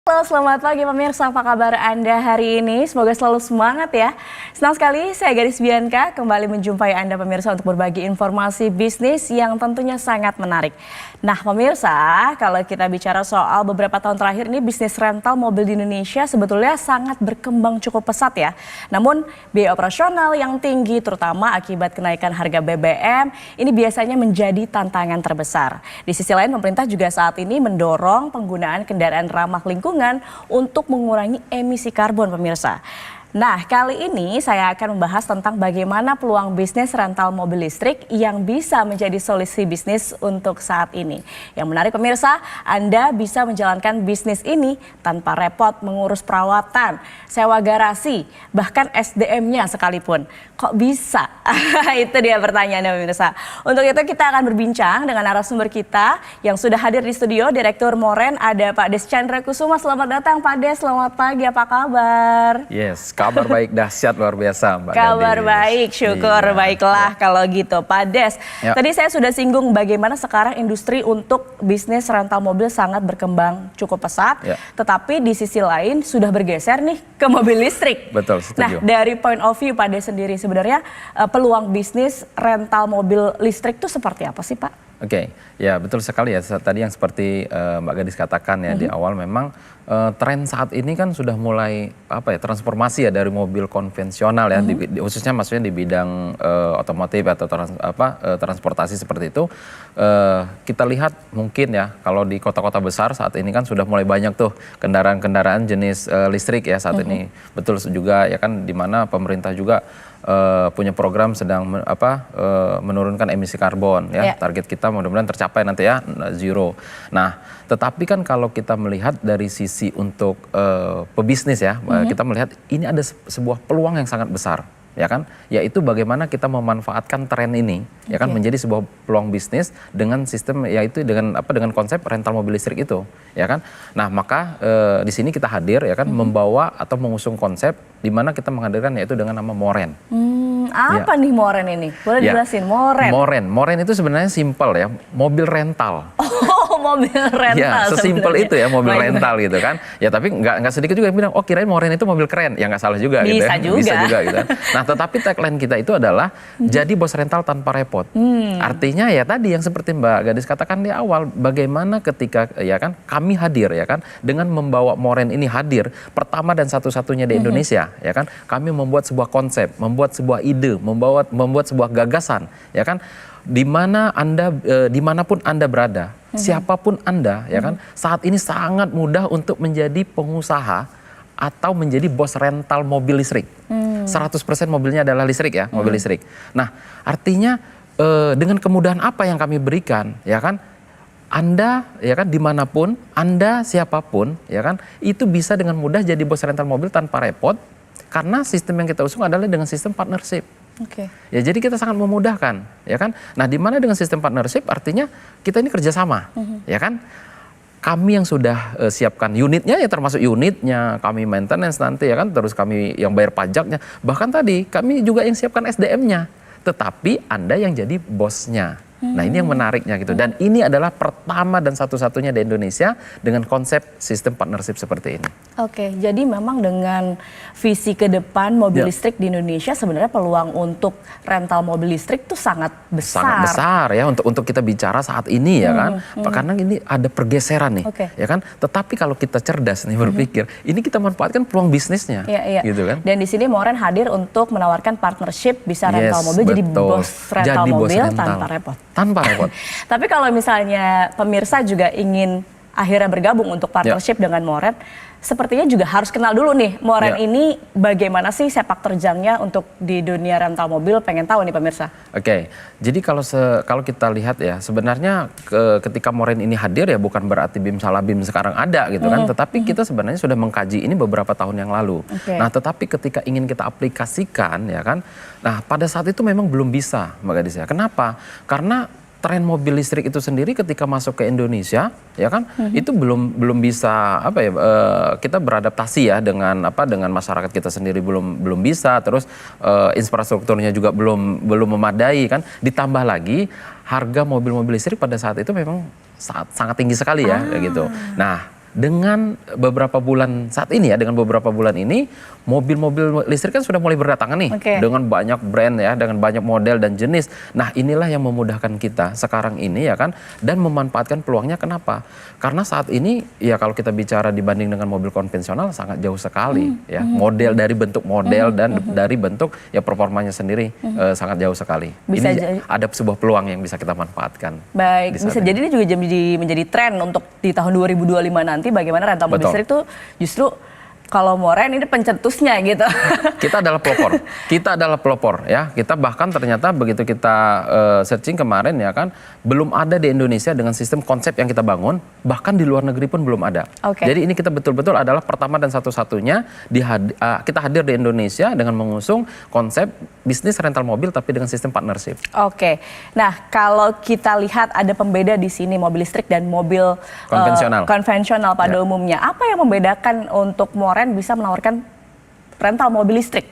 Halo, selamat pagi pemirsa, apa kabar Anda hari ini? Semoga selalu semangat ya. Senang sekali saya Gadis Bianca kembali menjumpai Anda pemirsa untuk berbagi informasi bisnis yang tentunya sangat menarik. Nah pemirsa, kalau kita bicara soal beberapa tahun terakhir ini bisnis rental mobil di Indonesia sebetulnya sangat berkembang cukup pesat ya. Namun biaya operasional yang tinggi terutama akibat kenaikan harga BBM ini biasanya menjadi tantangan terbesar. Di sisi lain pemerintah juga saat ini mendorong penggunaan kendaraan ramah lingkungan untuk mengurangi emisi karbon pemirsa. Nah kali ini saya akan membahas tentang bagaimana peluang bisnis rental mobil listrik yang bisa menjadi solusi bisnis untuk saat ini. Yang menarik pemirsa, Anda bisa menjalankan bisnis ini tanpa repot mengurus perawatan, sewa garasi, bahkan SDM-nya sekalipun. Kok bisa? Itu dia pertanyaannya pemirsa. Untuk itu kita akan berbincang dengan narasumber kita yang sudah hadir di studio, Direktur Moren, ada Pak Des Chandra Kusuma. Selamat datang Pak Des, selamat pagi, apa kabar? Yes, kabar baik dahsyat luar biasa Mbak Kabar Gadis. baik, syukur baiklah kalau gitu. Pak Des, tadi saya sudah singgung bagaimana sekarang industri untuk bisnis rental mobil sangat berkembang cukup pesat. Tetapi di sisi lain sudah bergeser nih ke mobil listrik. Betul, setuju. Nah dari point of view Pak Des sendiri sebenarnya peluang bisnis rental mobil listrik itu seperti apa sih Pak? Oke, ya betul sekali ya. Tadi yang seperti Mbak Gadis katakan ya di awal memang tren saat ini kan sudah mulai transformasi ya dari mobil konvensional ya, khususnya maksudnya di bidang otomotif atau transportasi seperti itu. Kita lihat mungkin ya kalau di kota-kota besar saat ini kan sudah mulai banyak tuh kendaraan-kendaraan jenis listrik ya saat ini. Betul juga ya kan, di mana pemerintah juga punya program sedang menurunkan emisi karbon ya. Target kita mudah-mudahan tercapai nanti ya, zero. Nah, tetapi kan kalau kita melihat dari sisi untuk pebisnis ya, kita melihat ini ada sebuah peluang yang sangat besar ya kan, yaitu bagaimana kita memanfaatkan tren ini ya kan menjadi sebuah peluang bisnis dengan sistem, yaitu dengan konsep rental mobil listrik itu ya kan. Nah maka di sini kita hadir ya kan, membawa atau mengusung konsep di mana kita menghadirkan yaitu dengan nama Moren. Apa nih Moren ini? Boleh dijelasin Moren? Moren itu sebenarnya simpel ya, mobil rental. Oh, mobil rental. Ya, sesimpel itu ya, mobil rental gitu kan. Ya tapi nggak sedikit juga yang bilang, oh kirain Moren itu mobil keren. Ya nggak salah juga gitu ya. Bisa juga gitu kan. Nah tetapi tagline kita itu adalah jadi bos rental tanpa repot. Artinya ya tadi yang seperti Mbak Gadis katakan di awal, bagaimana ketika ya kan kami hadir ya kan, dengan membawa Moren ini hadir pertama dan satu-satunya di Indonesia ya kan. Kami membuat sebuah konsep, membuat sebuah ide, membuat sebuah gagasan ya kan, di mana Anda dimanapun Anda berada, siapapun Anda ya kan, saat ini sangat mudah untuk menjadi pengusaha atau menjadi bos rental mobil listrik. 100% mobilnya adalah listrik ya, mobil listrik. Nah, artinya dengan kemudahan apa yang kami berikan ya kan, Anda ya kan dimanapun Anda, siapapun ya kan, itu bisa dengan mudah jadi bos rental mobil tanpa repot, karena sistem yang kita usung adalah dengan sistem partnership. Ya jadi kita sangat memudahkan ya kan. Nah di mana dengan sistem partnership artinya kita ini kerjasama ya kan. Kami yang sudah siapkan unitnya ya, termasuk unitnya kami maintenance nanti ya kan, terus kami yang bayar pajaknya, bahkan tadi kami juga yang siapkan SDM-nya, tetapi Anda yang jadi bosnya. Nah ini yang menariknya gitu, dan ini adalah pertama dan satu-satunya di Indonesia dengan konsep sistem partnership seperti ini. Oke, jadi memang dengan visi ke depan mobil listrik di Indonesia sebenarnya peluang untuk rental mobil listrik itu sangat besar. Sangat besar ya untuk kita bicara saat ini ya kan, karena ini ada pergeseran nih ya kan. Tetapi kalau kita cerdas nih berpikir, ini kita manfaatkan peluang bisnisnya, gitu kan. Dan di sini Moren hadir untuk menawarkan partnership, bisa rental mobil jadi bos rental mobil tanpa repot. Tanpa repot. Tapi kalau misalnya pemirsa juga ingin akhirnya bergabung untuk partnership dengan Moren, sepertinya juga harus kenal dulu nih Moren ini bagaimana sih sepak terjangnya untuk di dunia rental mobil, pengen tahu nih pemirsa. Oke, jadi kalau kita lihat ya, sebenarnya ketika Moren ini hadir ya bukan berarti Bim Salabim sekarang ada gitu kan, tetapi kita sebenarnya sudah mengkaji ini beberapa tahun yang lalu. Nah tetapi ketika ingin kita aplikasikan ya kan, nah pada saat itu memang belum bisa Mbak Gadis ya. Kenapa? Karena tren mobil listrik itu sendiri ketika masuk ke Indonesia ya kan, itu belum bisa kita beradaptasi ya dengan masyarakat kita sendiri, belum bisa, terus infrastrukturnya juga belum memadai kan, ditambah lagi harga mobil-mobil listrik pada saat itu memang sangat tinggi sekali ya kayak gitu. Nah dengan beberapa bulan saat ini ya, dengan beberapa bulan ini mobil-mobil listrik kan sudah mulai berdatangan nih dengan banyak brand ya, dengan banyak model dan jenis. Nah, inilah yang memudahkan kita sekarang ini ya kan, dan memanfaatkan peluangnya. Kenapa? Karena saat ini ya kalau kita bicara dibanding dengan mobil konvensional sangat jauh sekali ya. Model dari bentuk model dan dari bentuk ya performanya sendiri sangat jauh sekali. Bisa ini ada sebuah peluang yang bisa kita manfaatkan. Baik, bisa jadi ini juga menjadi tren untuk di tahun 2025 nanti bagaimana rental mobil listrik itu justru kalau Moren ini pencetusnya gitu. Kita adalah pelopor ya. Kita bahkan ternyata begitu kita searching kemarin ya kan, belum ada di Indonesia dengan sistem konsep yang kita bangun, bahkan di luar negeri pun belum ada. Jadi ini kita betul-betul adalah pertama dan satu-satunya kita hadir di Indonesia dengan mengusung konsep bisnis rental mobil tapi dengan sistem partnership. Nah kalau kita lihat ada pembeda di sini mobil listrik dan mobil konvensional pada umumnya. Apa yang membedakan untuk Moren bisa menawarkan rental mobil listrik?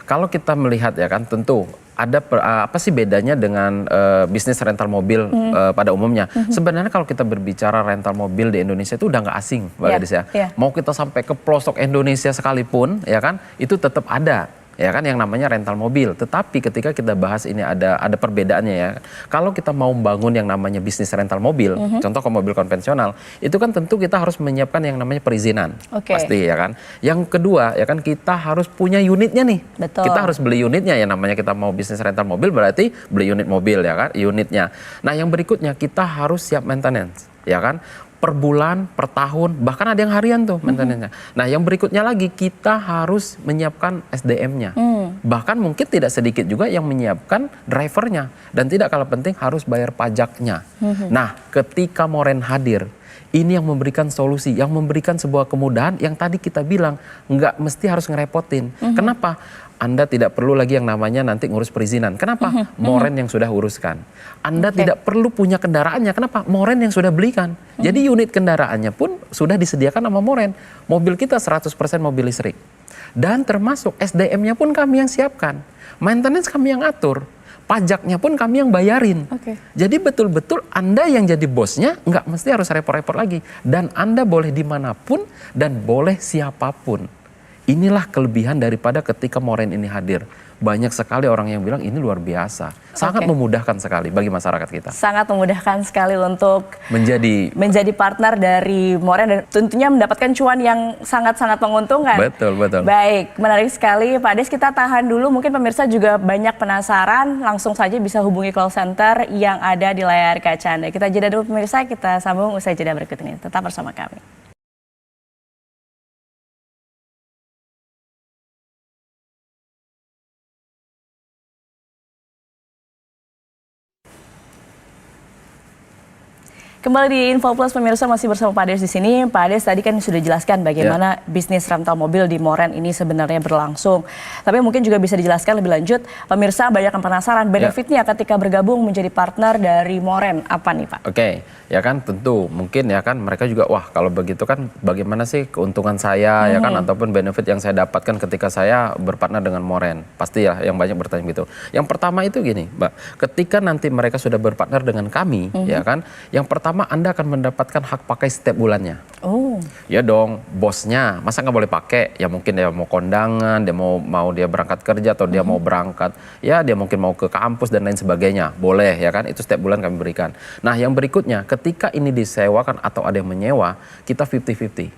Kalau kita melihat ya kan, tentu ada apa sih bedanya dengan bisnis rental mobil pada umumnya? Sebenarnya kalau kita berbicara rental mobil di Indonesia itu udah nggak asing, Mbak Gadis ya. Mau kita sampai ke pelosok Indonesia sekalipun, ya kan, itu tetap ada. Ya kan yang namanya rental mobil. Tetapi ketika kita bahas ini ada perbedaannya ya. Kalau kita mau membangun yang namanya bisnis rental mobil, contoh ke mobil konvensional, itu kan tentu kita harus menyiapkan yang namanya perizinan. Pasti ya kan. Yang kedua ya kan kita harus punya unitnya nih. Kita harus beli unitnya ya, namanya kita mau bisnis rental mobil berarti beli unit mobil ya kan, unitnya. Nah, yang berikutnya kita harus siap maintenance, ya kan? Per bulan, per tahun, bahkan ada yang harian tuh maintenance-nya. Nah, yang berikutnya lagi kita harus menyiapkan SDM-nya. Bahkan mungkin tidak sedikit juga yang menyiapkan drivernya, dan tidak kalah penting harus bayar pajaknya. Nah, ketika Moren hadir, ini yang memberikan solusi, yang memberikan sebuah kemudahan yang tadi kita bilang nggak mesti harus ngerepotin. Kenapa? Anda tidak perlu lagi yang namanya nanti ngurus perizinan. Kenapa? Moren yang sudah uruskan. Anda tidak perlu punya kendaraannya. Kenapa? Moren yang sudah belikan. Jadi unit kendaraannya pun sudah disediakan sama Moren. Mobil kita 100% mobil listrik. Dan termasuk SDM-nya pun kami yang siapkan. Maintenance kami yang atur. Pajaknya pun kami yang bayarin. Jadi betul-betul Anda yang jadi bosnya, nggak mesti harus repot-repot lagi. Dan Anda boleh dimanapun dan boleh siapapun. Inilah kelebihan daripada ketika Moren ini hadir. Banyak sekali orang yang bilang ini luar biasa. Sangat memudahkan sekali bagi masyarakat kita. Sangat memudahkan sekali untuk menjadi partner dari Moren dan tentunya mendapatkan cuan yang sangat-sangat menguntungkan. Betul. Baik, menarik sekali. Pak Des, kita tahan dulu. Mungkin pemirsa juga banyak penasaran. Langsung saja bisa hubungi call center yang ada di layar kaca Anda. Kita jeda dulu pemirsa, kita sambung usai jeda berikut ini. Tetap bersama kami. Kembali di Info Plus pemirsa, masih bersama Pak Des di sini. Pak Des tadi kan sudah jelaskan bagaimana bisnis rental mobil di Moren ini sebenarnya berlangsung. Tapi mungkin juga bisa dijelaskan lebih lanjut. Pemirsa banyak yang penasaran benefitnya ketika bergabung menjadi partner dari Moren. Apa nih Pak? Ya kan tentu mungkin ya kan mereka juga wah kalau begitu kan bagaimana sih keuntungan saya ya kan ataupun benefit yang saya dapatkan ketika saya berpartner dengan Moren. Pasti ya yang banyak bertanya gitu. Yang pertama itu gini Mbak, ketika nanti mereka sudah berpartner dengan kami ya kan, yang pertama Anda akan mendapatkan hak pakai setiap bulannya. Ya dong, bosnya masa nggak boleh pakai? Ya mungkin dia mau kondangan, dia mau dia berangkat kerja atau dia mau berangkat, ya dia mungkin mau ke kampus dan lain sebagainya. Boleh ya kan, itu setiap bulan kami berikan. Nah yang berikutnya, ketika ini disewakan atau ada yang menyewa, kita 50-50.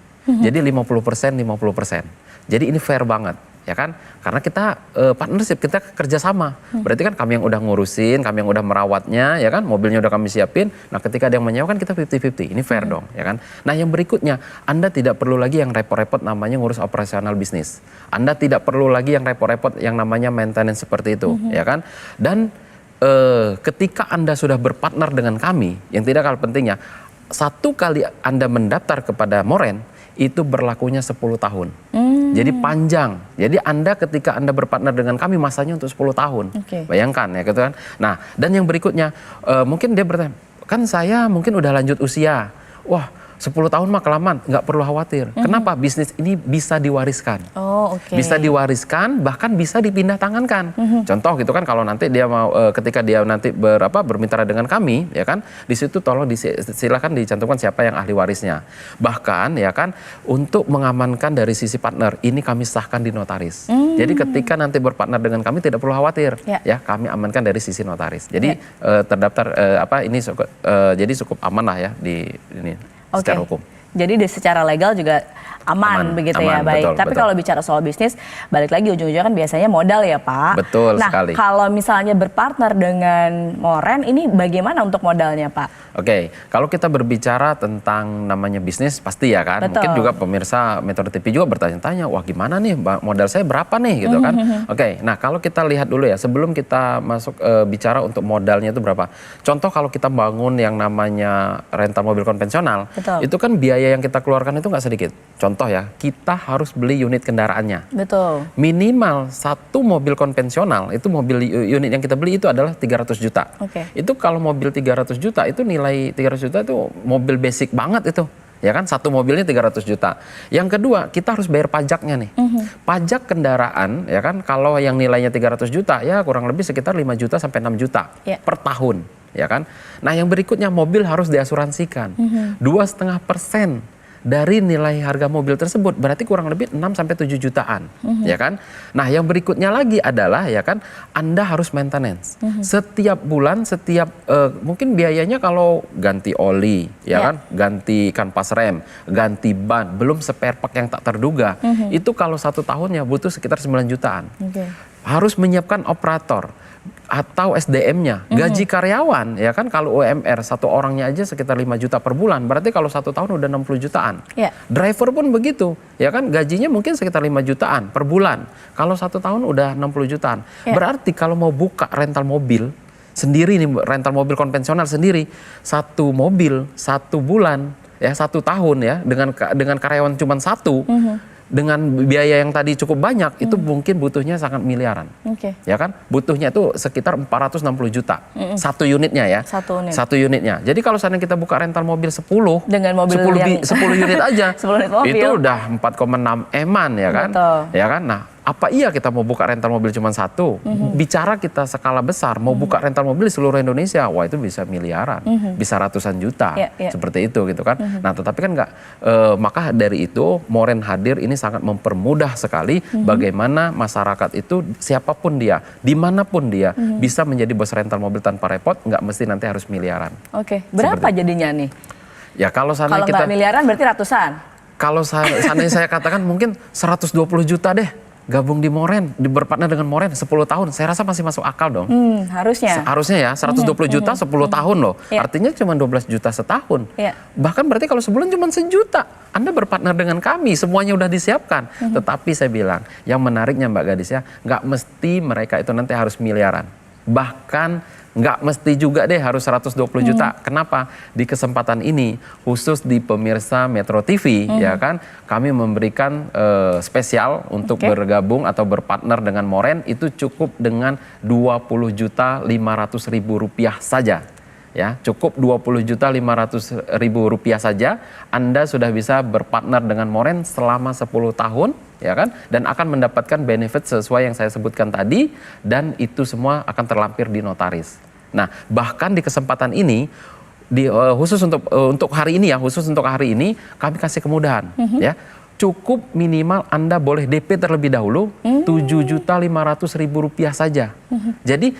Jadi 50%, 50%. Jadi ini fair banget. Ya kan, karena kita partnership, kita kerjasama. Berarti kan kami yang udah ngurusin, kami yang udah merawatnya, ya kan, mobilnya udah kami siapin. Nah, ketika ada yang menyewa kan kita 50-50, ini fair dong, ya kan. Nah, yang berikutnya, Anda tidak perlu lagi yang repot-repot namanya ngurus operasional bisnis. Anda tidak perlu lagi yang repot-repot yang namanya maintenance seperti itu, ya kan. Dan ketika Anda sudah berpartner dengan kami, yang tidak kalah pentingnya, satu kali Anda mendaftar kepada Moren, itu berlakunya 10 tahun. Jadi panjang. Jadi Anda ketika Anda berpartner dengan kami masanya untuk 10 tahun. Bayangkan ya gitu kan. Nah, dan yang berikutnya mungkin dia bertanya, kan saya mungkin udah lanjut usia. Wah, 10 tahun mah kelamaan, nggak perlu khawatir. Kenapa? Bisnis ini bisa diwariskan. Oh, oke. Bisa diwariskan, bahkan bisa dipindah tangankan. Contoh gitu kan, kalau nanti dia mau, ketika dia nanti bermitra dengan kami, ya kan, di situ tolong silakan dicantumkan siapa yang ahli warisnya. Bahkan, ya kan, untuk mengamankan dari sisi partner, ini kami sahkan di notaris. Jadi ketika nanti berpartner dengan kami tidak perlu khawatir, ya kami amankan dari sisi notaris. Jadi terdaftar jadi cukup aman lah ya di ini. Secara hukum. Jadi secara legal juga aman begitu ya, baik. Betul, tapi kalau bicara soal bisnis, balik lagi ujung-ujungnya kan biasanya modal ya Pak. Betul sekali. Nah kalau misalnya berpartner dengan Moren, ini bagaimana untuk modalnya Pak? Oke, kalau kita berbicara tentang namanya bisnis pasti ya kan. Betul. Mungkin juga pemirsa Metro TV juga bertanya-tanya, wah gimana nih modal saya berapa nih gitu kan. Oke, nah kalau kita lihat dulu ya, sebelum kita masuk bicara untuk modalnya itu berapa. Contoh kalau kita bangun yang namanya rental mobil konvensional, Betul. itu kan biaya yang kita keluarkan itu nggak sedikit. Contoh ya, kita harus beli unit kendaraannya. Betul. Minimal satu mobil konvensional, itu mobil unit yang kita beli itu adalah 300 juta. Oke. Itu kalau mobil 300 juta itu nilai 300 juta itu mobil basic banget itu. Ya kan, satu mobilnya 300 juta. Yang kedua, kita harus bayar pajaknya nih. Pajak kendaraan, ya kan, kalau yang nilainya 300 juta, ya kurang lebih sekitar 5 juta sampai 6 juta per tahun. Ya kan. Nah yang berikutnya, mobil harus diasuransikan. 2,5% dari nilai harga mobil tersebut, berarti kurang lebih 6-7 jutaan, ya kan? Nah, yang berikutnya lagi adalah, ya kan, Anda harus maintenance. Setiap bulan, mungkin biayanya kalau ganti oli, ya kan, ganti kanvas rem, ganti ban, belum spare part yang tak terduga, itu kalau 1 tahunnya butuh sekitar 9 jutaan. Harus menyiapkan operator atau SDM-nya, gaji karyawan, ya kan, kalau UMR satu orangnya aja sekitar 5 juta per bulan, berarti kalau 1 tahun udah 60 jutaan. Driver pun begitu, ya kan, gajinya mungkin sekitar 5 jutaan per bulan, kalau 1 tahun udah 60 jutaan. Berarti kalau mau buka rental mobil sendiri nih, rental mobil konvensional sendiri, 1 mobil 1 bulan, ya 1 tahun ya, dengan karyawan cuma 1, dengan biaya yang tadi cukup banyak, itu mungkin butuhnya sangat miliaran. Ya kan? Butuhnya itu sekitar 460 juta. Satu unitnya ya. Satu unitnya. Jadi kalau seandainya kita buka rental mobil 10, dengan mobil 10 unit aja, 10 unit mobil, itu udah 4,6 eman ya kan? Betul. Ya kan? Nah, apa iya kita mau buka rental mobil cuma 1? Bicara kita skala besar, mau buka rental mobil di seluruh Indonesia, wah itu bisa miliaran, bisa ratusan juta, seperti itu gitu kan. Nah tetapi kan nggak, maka dari itu Moren hadir ini sangat mempermudah sekali bagaimana masyarakat itu, siapapun dia, dimanapun dia, bisa menjadi bos rental mobil tanpa repot, nggak mesti nanti harus miliaran. Berapa jadinya nih? Ya kalau nggak miliaran berarti ratusan? Kalau seandainya saya katakan mungkin 120 juta deh. Gabung di Moren, berpartner dengan Moren 10 tahun, saya rasa masih masuk akal dong. Harusnya ya, 120 juta 10 tahun loh. Artinya cuma 12 juta setahun. Bahkan berarti kalau sebulan cuma 1 juta. Anda berpartner dengan kami, semuanya udah disiapkan. Tetapi saya bilang, yang menariknya Mbak Gadis ya, nggak mesti mereka itu nanti harus miliaran. Bahkan nggak mesti juga deh harus 120 juta. Kenapa? Di kesempatan ini, khusus di pemirsa Metro TV, ya kan, kami memberikan spesial untuk bergabung atau berpartner dengan Moren, itu cukup dengan 20.500.000 rupiah saja. Ya, cukup 20.500.000 rupiah saja, Anda sudah bisa berpartner dengan Moren selama 10 tahun, ya kan, dan akan mendapatkan benefit sesuai yang saya sebutkan tadi, dan itu semua akan terlampir di notaris. Nah, bahkan di kesempatan ini, khusus untuk hari ini ya, kami kasih kemudahan, ya. Cukup minimal Anda boleh DP terlebih dahulu 7.500.000 rupiah saja. Jadi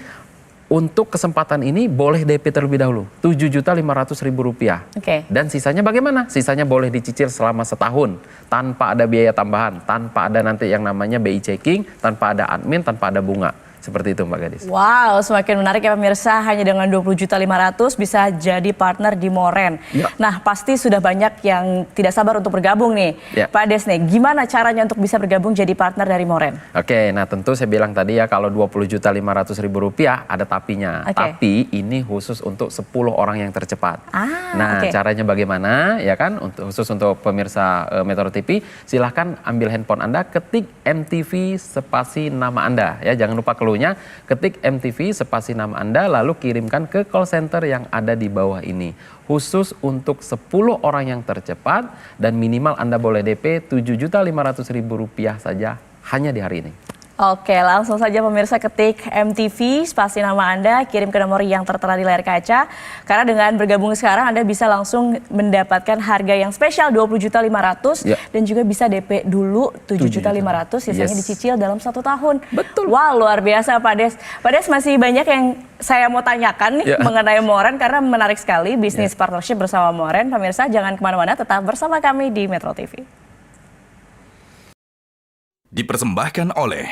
untuk kesempatan ini boleh DP terlebih dahulu 7.500.000 rupiah. Dan sisanya bagaimana? Sisanya boleh dicicil selama setahun tanpa ada biaya tambahan, tanpa ada nanti yang namanya BI checking, tanpa ada admin, tanpa ada bunga. Seperti itu Mbak Gadis. Wow, semakin menarik ya pemirsa, hanya dengan 20.500.000 bisa jadi partner di Moren. Nah pasti sudah banyak yang tidak sabar untuk bergabung nih. Pak Des nih, gimana caranya untuk bisa bergabung jadi partner dari Moren? Oke, nah tentu saya bilang tadi ya, kalau 20.500.000 rupiah ada tapinya. Tapi ini khusus untuk 10 orang yang tercepat. Caranya bagaimana ya kan, khusus untuk pemirsa Metro TV, silahkan ambil handphone Anda, ketik MTV spasi nama Anda ya, jangan lupa keluar caranya ketik MTV spasi nama Anda lalu kirimkan ke call center yang ada di bawah ini. Khusus untuk 10 orang yang tercepat dan minimal Anda boleh DP Rp7.500.000 saja hanya di hari ini. Oke, langsung saja pemirsa ketik MTV, spasi nama Anda, kirim ke nomor yang tertera di layar kaca. Karena dengan bergabung sekarang Anda bisa langsung mendapatkan harga yang spesial Rp20.500.000 dan juga bisa DP dulu Rp7.500.000, sisanya dicicil dalam 1 tahun. Betul. Wah, luar biasa Pak Des. Pak Des, masih banyak yang saya mau tanyakan nih mengenai Moren karena menarik sekali bisnis partnership bersama Moren. Pemirsa jangan kemana-mana, tetap bersama kami di Metro TV. Dipersembahkan oleh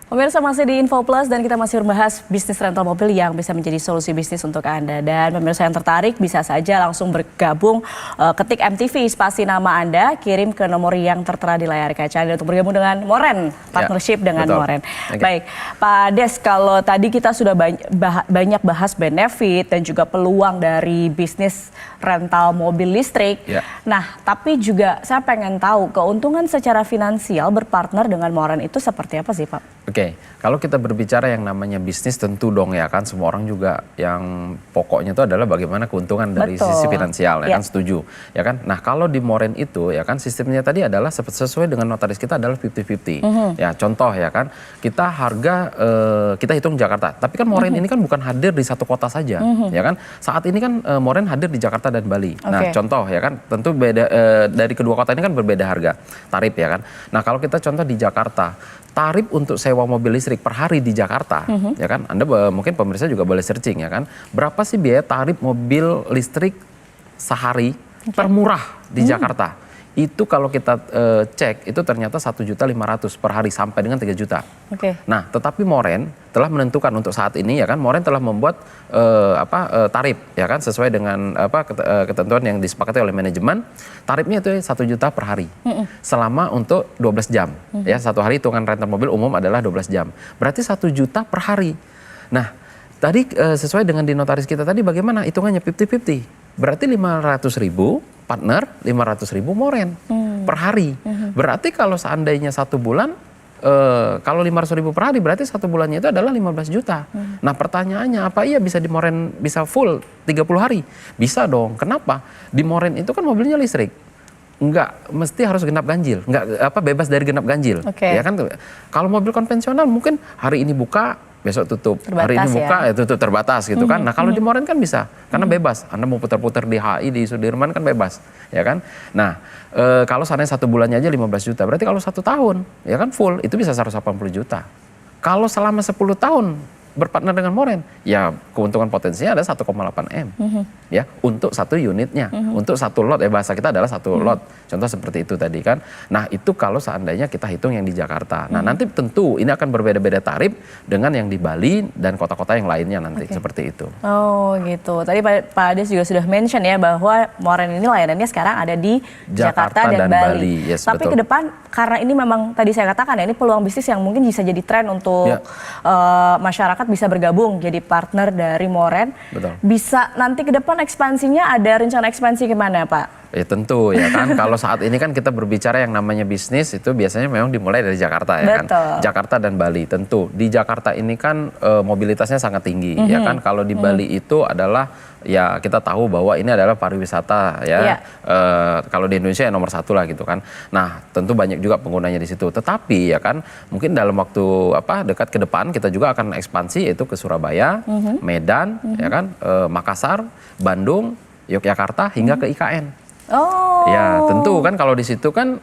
pemirsa, masih di Info Plus dan kita masih membahas bisnis rental mobil yang bisa menjadi solusi bisnis untuk Anda. Dan pemirsa yang tertarik bisa saja langsung bergabung, ketik MTV spasi nama Anda, kirim ke nomor yang tertera di layar kaca Anda untuk bergabung dengan Moren, partnership dengan Moren. Baik, Pak Des, kalau tadi kita sudah banyak bahas benefit dan juga peluang dari bisnis rental mobil listrik. Nah, tapi juga saya pengen tahu keuntungan secara finansial berpartner dengan Moren itu seperti apa sih, Pak? Oke, kalau kita berbicara yang namanya bisnis tentu dong ya kan semua orang juga yang pokoknya itu adalah bagaimana keuntungan dari sisi finansial ya kan, setuju ya kan. Nah kalau di Moren itu ya kan sistemnya tadi adalah sesuai dengan notaris kita adalah 50-50. Ya contoh ya kan kita harga kita hitung Jakarta, tapi kan Moren ini kan bukan hadir di satu kota saja ya kan. Saat ini kan Moren hadir di Jakarta dan Bali. Nah contoh ya kan tentu beda dari kedua kota ini kan berbeda harga tarif ya kan. Nah kalau kita contoh di Jakarta, tarif untuk sewa mobil listrik per hari di Jakarta, ya kan? Anda mungkin pemirsa juga boleh searching ya kan? Berapa sih biaya tarif mobil listrik sehari termurah di Jakarta? Itu kalau kita cek itu ternyata 1.500.000 per hari sampai dengan 3 juta. Nah, tetapi Moren telah menentukan untuk saat ini ya kan Moren telah membuat tarif ya kan sesuai dengan ketentuan yang disepakati oleh manajemen. Tarifnya itu 1 juta per hari. Selama untuk 12 jam. Ya, satu hari hitungan rental mobil umum adalah 12 jam. Berarti 1 juta per hari. Nah, tadi sesuai dengan di notaris kita tadi bagaimana hitungannya 50-50. Berarti 500.000 partner, 500.000 Moren per hari. Berarti kalau seandainya 1 bulan, kalau 500.000 per hari berarti 1 bulannya itu adalah 15 juta. Nah pertanyaannya apa iya bisa di Moren bisa full 30 hari? Bisa dong. Kenapa? Di Moren itu kan mobilnya listrik. Enggak mesti harus genap ganjil, enggak bebas dari genap ganjil. Ya kan kalau mobil konvensional mungkin hari ini buka, besok tutup. Hari ini buka, tutup terbatas gitu kan. Nah kalau di Moren kan bisa, karena bebas. Anda mau putar-putar di HI, di Sudirman kan bebas, ya kan. Nah kalau seandainya 1 bulannya aja 15 juta, berarti kalau 1 tahun, ya kan full, itu bisa 180 juta. Kalau selama 10 tahun berpartner dengan Moren, ya keuntungan potensinya ada 1,8 M. Ya, untuk 1 unitnya, untuk 1 lot, bahasa kita adalah 1 lot. Contoh seperti itu tadi kan. Nah, itu kalau seandainya kita hitung yang di Jakarta. Nah, nanti tentu ini akan berbeda-beda tarif dengan yang di Bali dan kota-kota yang lainnya nanti seperti itu. Oh, gitu. Tadi Pak Ades juga sudah mention ya bahwa Moren ini layanannya sekarang ada di Jakarta dan Bali. Yes, tapi ke depan karena ini memang tadi saya katakan ya ini peluang bisnis yang mungkin bisa jadi tren untuk masyarakat bisa bergabung jadi partner dari Moren. Bisa nanti ke depan ekspansinya ada rencana ekspansi kemana Pak? Ya tentu ya kan, kalau saat ini kan kita berbicara yang namanya bisnis itu biasanya memang dimulai dari Jakarta ya kan. Jakarta dan Bali tentu. Di Jakarta ini kan mobilitasnya sangat tinggi ya kan. Kalau di Bali itu adalah ya kita tahu bahwa ini adalah pariwisata ya. Kalau di Indonesia ya nomor 1 lah gitu kan. Nah tentu banyak juga penggunanya di situ. Tetapi ya kan mungkin dalam waktu dekat ke depan kita juga akan ekspansi yaitu ke Surabaya, Medan ya kan, Makassar, Bandung, Yogyakarta hingga ke IKN. Ya tentu kan kalau di situ kan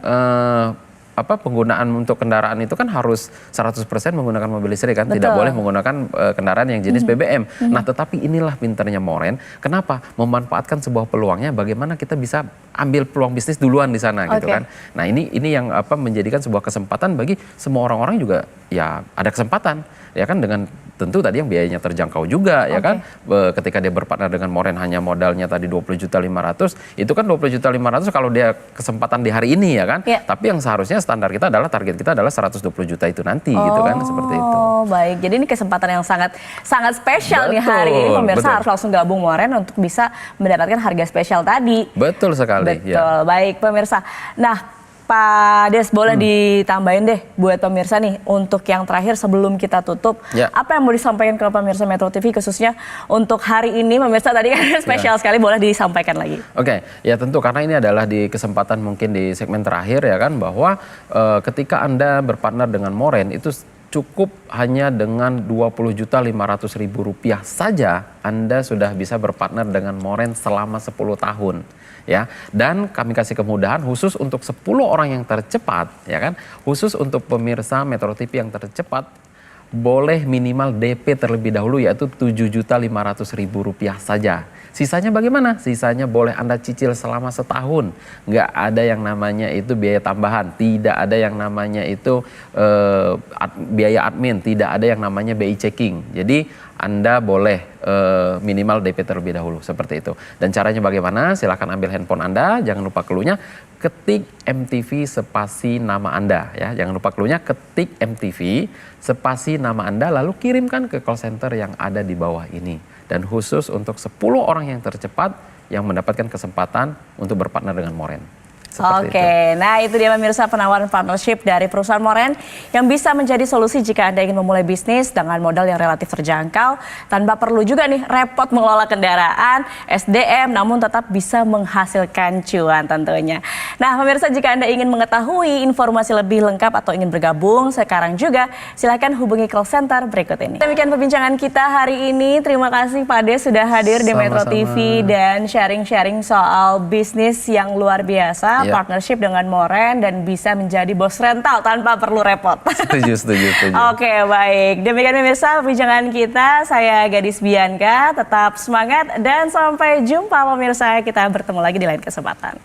penggunaan untuk kendaraan itu kan harus 100% menggunakan mobil listrik kan, tidak boleh menggunakan kendaraan yang jenis BBM. Nah tetapi inilah pinternya Moren, kenapa? Memanfaatkan sebuah peluangnya, bagaimana kita bisa ambil peluang bisnis duluan di sana gitu kan. Nah ini yang menjadikan sebuah kesempatan bagi semua orang-orang juga ya ada kesempatan ya kan dengan tentu tadi yang biayanya terjangkau juga ya kan. Ketika dia berpartner dengan Moren hanya modalnya tadi 20.500.000, itu kan 20.500.000 kalau dia kesempatan di hari ini ya kan. Tapi yang seharusnya standar kita adalah target kita adalah 120 juta itu nanti gitu kan, seperti itu. Baik, jadi ini kesempatan yang sangat spesial nih hari ini pemirsa harus langsung gabung Moren untuk bisa mendapatkan harga spesial tadi. Betul sekali. Betul, baik pemirsa. Nah Pak Des, boleh ditambahin deh buat pemirsa nih untuk yang terakhir sebelum kita tutup. Ya. Apa yang mau disampaikan ke pemirsa Metro TV khususnya untuk hari ini, pemirsa tadi kan spesial sekali, boleh disampaikan lagi. Oke, ya tentu karena ini adalah di kesempatan mungkin di segmen terakhir ya kan, bahwa ketika Anda berpartner dengan Moren itu cukup hanya dengan Rp20.500.000 saja Anda sudah bisa berpartner dengan Moren selama 10 tahun. Ya, dan kami kasih kemudahan khusus untuk 10 orang yang tercepat, ya kan, khusus untuk pemirsa Metro TV yang tercepat, boleh minimal DP terlebih dahulu yaitu Rp7.500.000 saja. Sisanya bagaimana? Sisanya boleh Anda cicil selama setahun. Nggak ada yang namanya itu biaya tambahan, tidak ada yang namanya itu biaya admin, tidak ada yang namanya BI checking. Jadi Anda boleh minimal DP terlebih dahulu seperti itu. Dan caranya bagaimana? Silakan ambil handphone Anda, jangan lupa clue-nya, ketik MTV spasi nama Anda ya. Jangan lupa clue-nya, ketik MTV spasi nama Anda lalu kirimkan ke call center yang ada di bawah ini. Dan khusus untuk 10 orang yang tercepat yang mendapatkan kesempatan untuk berpartner dengan Moren. Oke, nah itu dia pemirsa penawaran partnership dari perusahaan Moren yang bisa menjadi solusi jika Anda ingin memulai bisnis dengan modal yang relatif terjangkau tanpa perlu juga nih repot mengelola kendaraan, SDM, namun tetap bisa menghasilkan cuan tentunya. Nah pemirsa, jika Anda ingin mengetahui informasi lebih lengkap atau ingin bergabung sekarang juga, silakan hubungi call center berikut ini. Demikian perbincangan kita hari ini. Terima kasih Pak Des sudah hadir di Metro TV dan sharing-sharing soal bisnis yang luar biasa. Partnership dengan Moren dan bisa menjadi bos rental tanpa perlu repot. Setuju. Oke, baik. Demikian pemirsa perbincangan kita. Saya Gadis Bianca, tetap semangat dan sampai jumpa pemirsa. Kita bertemu lagi di lain kesempatan.